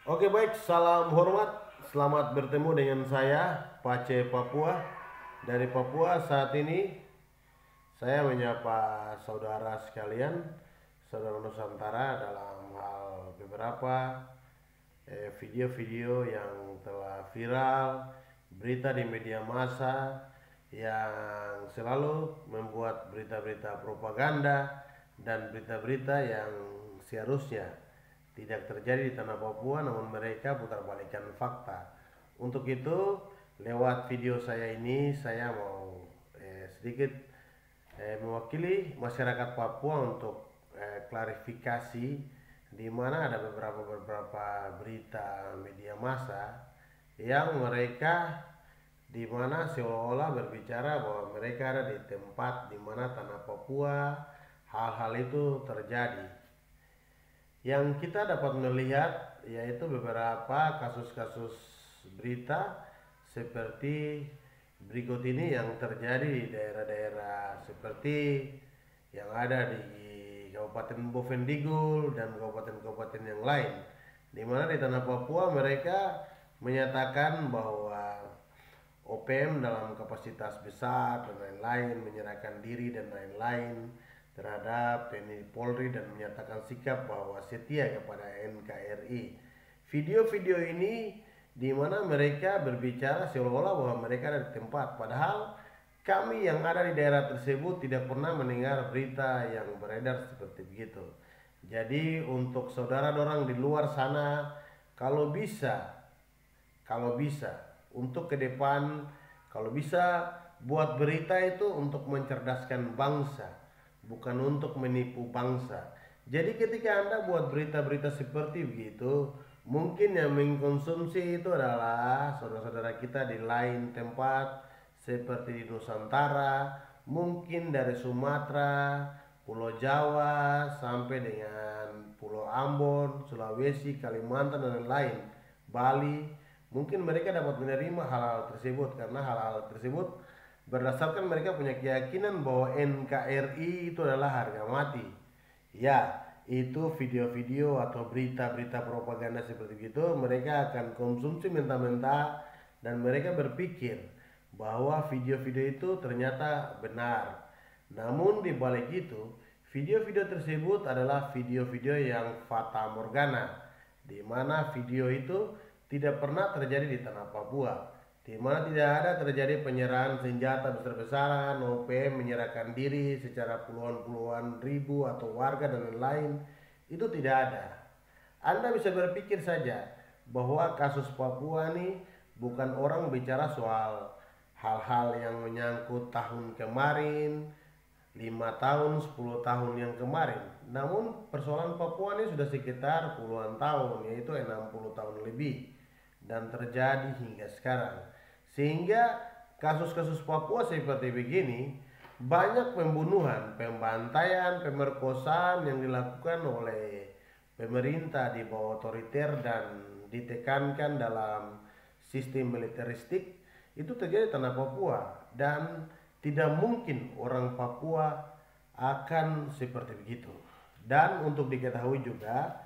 Oke baik, salam hormat. Selamat bertemu dengan saya, Pace Papua. Dari Papua saat ini saya menyapa saudara sekalian, saudara Nusantara dalam hal beberapa video-video yang telah viral, berita di media massa yang selalu membuat berita-berita propaganda dan berita-berita yang seharusnya tidak terjadi di tanah Papua, namun mereka putarbalikkan fakta. Untuk itu, lewat video saya ini saya mau sedikit mewakili masyarakat Papua untuk klarifikasi di mana ada beberapa berita media massa yang mereka di mana seolah-olah berbicara bahwa mereka ada di tempat di mana tanah Papua hal-hal itu terjadi. Yang kita dapat melihat yaitu beberapa kasus-kasus berita seperti berikut ini yang terjadi di daerah-daerah seperti yang ada di Kabupaten Bovendigul dan kabupaten-kabupaten yang lain, di mana di tanah Papua mereka menyatakan bahwa OPM dalam kapasitas besar dan lain-lain menyerahkan diri dan lain-lain terhadap TNI Polri dan menyatakan sikap bahwa setia kepada NKRI. Video-video ini di mana mereka berbicara seolah-olah bahwa mereka ada di tempat, padahal kami yang ada di daerah tersebut tidak pernah mendengar berita yang beredar seperti begitu. Jadi untuk saudara orang di luar sana, kalau bisa untuk ke depan, kalau bisa buat berita itu untuk mencerdaskan bangsa, bukan untuk menipu bangsa. Jadi ketika Anda buat berita-berita seperti begitu, mungkin yang mengkonsumsi itu adalah saudara-saudara kita di lain tempat seperti di Nusantara, mungkin dari Sumatera, Pulau Jawa sampai dengan Pulau Ambon, Sulawesi, Kalimantan dan lain-lain, Bali. Mungkin mereka dapat menerima hal-hal tersebut karena hal-hal tersebut berdasarkan mereka punya keyakinan bahwa NKRI itu adalah harga mati. Ya, itu video-video atau berita-berita propaganda seperti itu mereka akan konsumsi mentah-mentah dan mereka berpikir bahwa video-video itu ternyata benar. Namun di balik itu, video-video tersebut adalah video-video yang fata morgana, di mana video itu tidak pernah terjadi di tanah Papua, di mana tidak ada terjadi penyerahan senjata besar-besaran, OPM menyerahkan diri secara puluhan-puluhan ribu atau warga dan lain-lain. Itu tidak ada. Anda bisa berpikir saja bahwa kasus Papua ini bukan orang bicara soal hal-hal yang menyangkut tahun kemarin, 5 tahun, 10 tahun yang kemarin. Namun persoalan Papua ini sudah sekitar puluhan tahun, yaitu 60 tahun lebih, dan terjadi hingga sekarang. Sehingga kasus-kasus Papua seperti begini, banyak pembunuhan, pembantaian, pemerkosaan yang dilakukan oleh pemerintah di bawah otoriter dan ditekankan dalam sistem militeristik itu terjadi di tanah Papua, dan tidak mungkin orang Papua akan seperti begitu. Dan untuk diketahui juga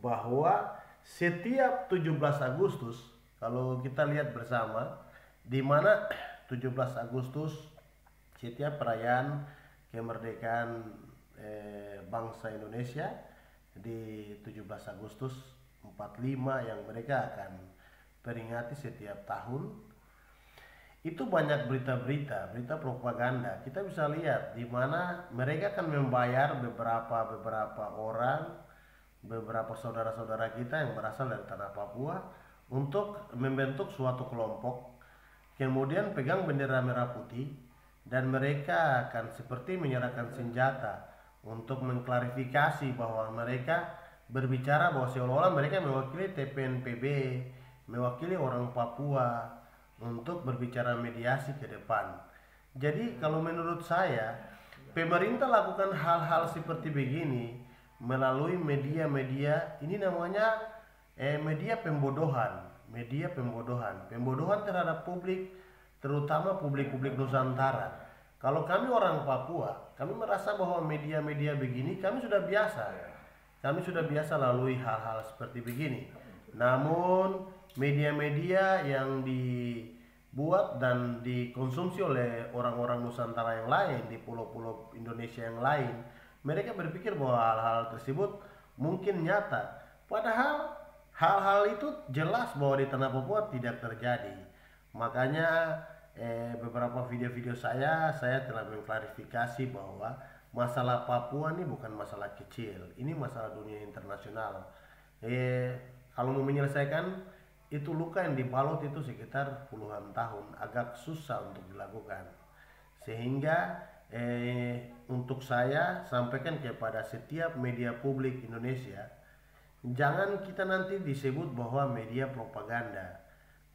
bahwa setiap 17 Agustus, kalau kita lihat bersama, di mana 17 Agustus setiap perayaan kemerdekaan bangsa Indonesia di 17 Agustus 45 yang mereka akan peringati setiap tahun, itu banyak berita propaganda. Kita bisa lihat di mana mereka akan membayar beberapa orang, beberapa saudara-saudara kita yang berasal dari tanah Papua untuk membentuk suatu kelompok, kemudian pegang bendera merah putih, dan mereka akan seperti menyerahkan senjata untuk mengklarifikasi bahwa mereka berbicara bahwa seolah-olah mereka mewakili TPNPB, mewakili orang Papua untuk berbicara mediasi ke depan. Jadi kalau menurut saya, pemerintah lakukan hal-hal seperti begini melalui media-media, ini namanya media pembodohan, pembodohan terhadap publik, terutama publik Nusantara. Kalau kami orang Papua, kami merasa bahwa media-media begini kami sudah biasa lalui hal-hal seperti begini. Namun media-media yang dibuat dan dikonsumsi oleh orang-orang Nusantara yang lain di pulau-pulau Indonesia yang lain, mereka berpikir bahwa hal-hal tersebut mungkin nyata. Padahal hal-hal itu jelas bahwa di tanah Papua tidak terjadi. Makanya beberapa video-video saya telah mengklarifikasi bahwa masalah Papua ini bukan masalah kecil, ini masalah dunia internasional. Kalau mau menyelesaikan itu luka yang dibalut itu sekitar puluhan tahun, agak susah untuk dilakukan. Sehingga untuk saya sampaikan kepada setiap media publik Indonesia, jangan kita nanti disebut bahwa media propaganda,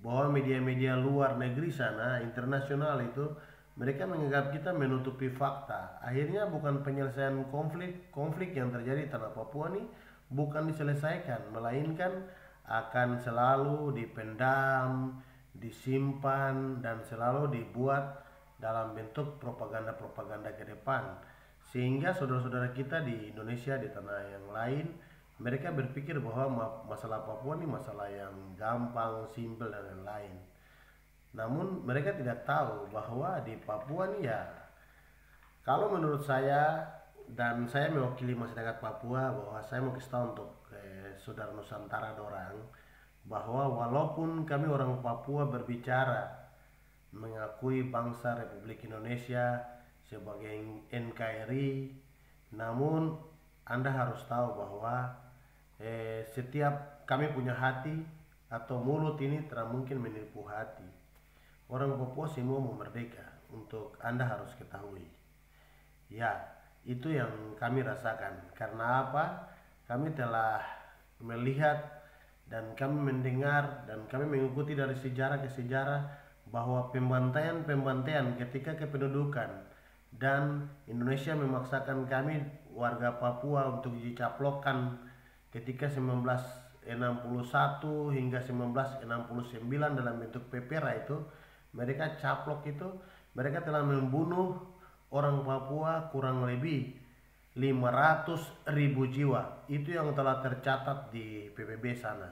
bahwa media-media luar negeri sana, internasional itu mereka menganggap kita menutupi fakta. Akhirnya bukan penyelesaian konflik yang terjadi di tanah Papua ini bukan diselesaikan, melainkan akan selalu dipendam, disimpan, dan selalu dibuat dalam bentuk propaganda-propaganda ke depan. Sehingga saudara-saudara kita di Indonesia, di tanah yang lain, mereka berpikir bahwa masalah Papua ini masalah yang gampang, simpel, dan lain-lain. Namun mereka tidak tahu bahwa di Papua ini ya, kalau menurut saya, dan saya mewakili masyarakat Papua, bahwa saya mau kasih tahu untuk saudara Nusantara dorang, bahwa walaupun kami orang Papua berbicara mengakui bangsa Republik Indonesia sebagai NKRI, namun Anda harus tahu bahwa setiap kami punya hati, atau mulut ini tidak mungkin menipu hati. Orang Papua semua mau merdeka, untuk Anda harus ketahui. Ya, itu yang kami rasakan. Karena apa? Kami telah melihat dan kami mendengar dan kami mengikuti dari sejarah ke sejarah bahwa pembantaian ketika kependudukan dan Indonesia memaksakan kami warga Papua untuk dicaplokkan ketika 1961 hingga 1969 dalam bentuk pepera itu, mereka caplok itu, mereka telah membunuh orang Papua kurang lebih 500.000 jiwa. Itu yang telah tercatat di PBB sana.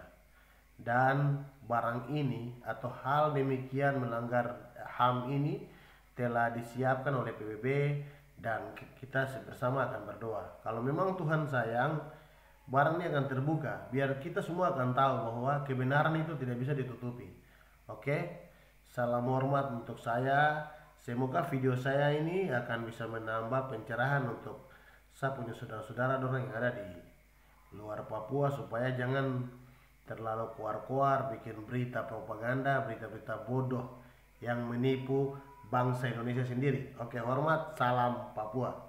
Dan barang ini atau hal demikian melanggar HAM ini telah disiapkan oleh PBB, dan kita bersama akan berdoa. Kalau memang Tuhan sayang, barang ini akan terbuka, biar kita semua akan tahu bahwa kebenaran itu tidak bisa ditutupi. Oke? Salam hormat untuk saya. Semoga video saya ini akan bisa menambah pencerahan untuk saya punya saudara-saudara orang yang ada di luar Papua, supaya jangan terlalu keluar-keluar bikin berita propaganda, berita-berita bodoh yang menipu bangsa Indonesia sendiri. Oke, hormat, salam Papua.